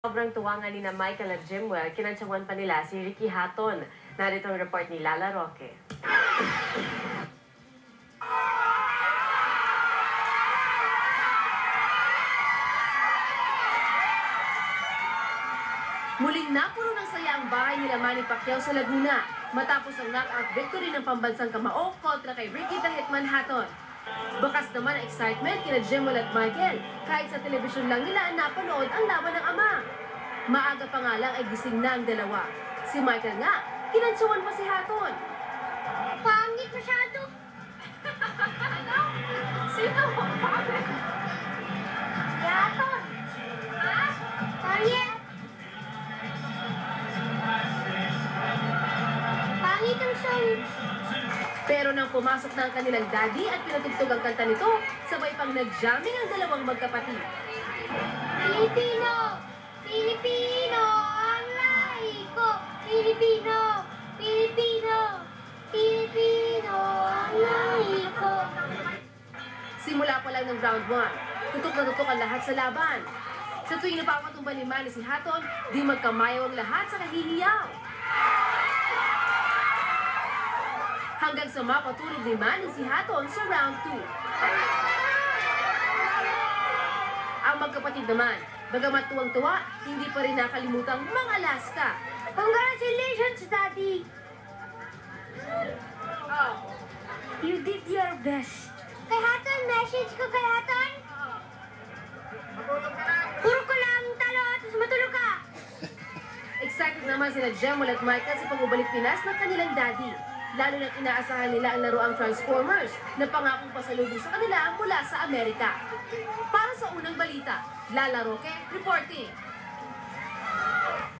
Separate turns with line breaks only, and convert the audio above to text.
Sobrang tuwa nga ni na Michael at Jimwell, kinantsawan pa nila si Ricky Hatton. Narito ang report ni Lala Roque. Muling napuno ng saya ang bahay nila Manny Pacquiao sa Laguna matapos ang knockout victory ng pambansang kamao kontra kay Ricky the Hitman Hatton. Bakas naman ang excitement kina Jimwell at Michael kahit sa telebisyon lang nila napanood ang laban ng ama. Maaga pa nga lang ay gising na ang dalawa. Si Michael nga, kinantsawan pa si Hatton.
Pangit masyado.
Ano? Sino? Bakit?
Si Hatton.
Ha?
Pangit. Pangit ang song.
Pero nang pumasok na ang kanilang daddy at pinatugtog ang kanta nito, sabay pang nag-jamming ang dalawang magkapatid.
Pilipino! Pilipino! Ang lahi ko! Pilipino! Pilipino! Pilipino! Ang lahi ko!
Simula pa lang ng round 1, tutok na tutok ang lahat sa laban. Sa tuwing napapatumba ni Manny si Hatton, di magkamayaw ang lahat sa kahihiyaw. Hanggang sa mapatulog ni Manny si Hatton sa round 2. Ang magkapatid naman, bagamat tuwang-tuwa, hindi pa rin nakalimutang mga laska.
Congratulations, Daddy! You did your best. Kay Hatton, message ko kay Hatton. Puro ko lang talo, tapos matulog ka.
Excited naman sina Jimwell at Michael sa pagbabalik Pinas ng kanilang daddy. Lalo na inaasahan nila ang laruang Transformers na pangakong pasalubong sa kanila mula sa Amerika. Para sa unang balita, Lala Roque, reporting.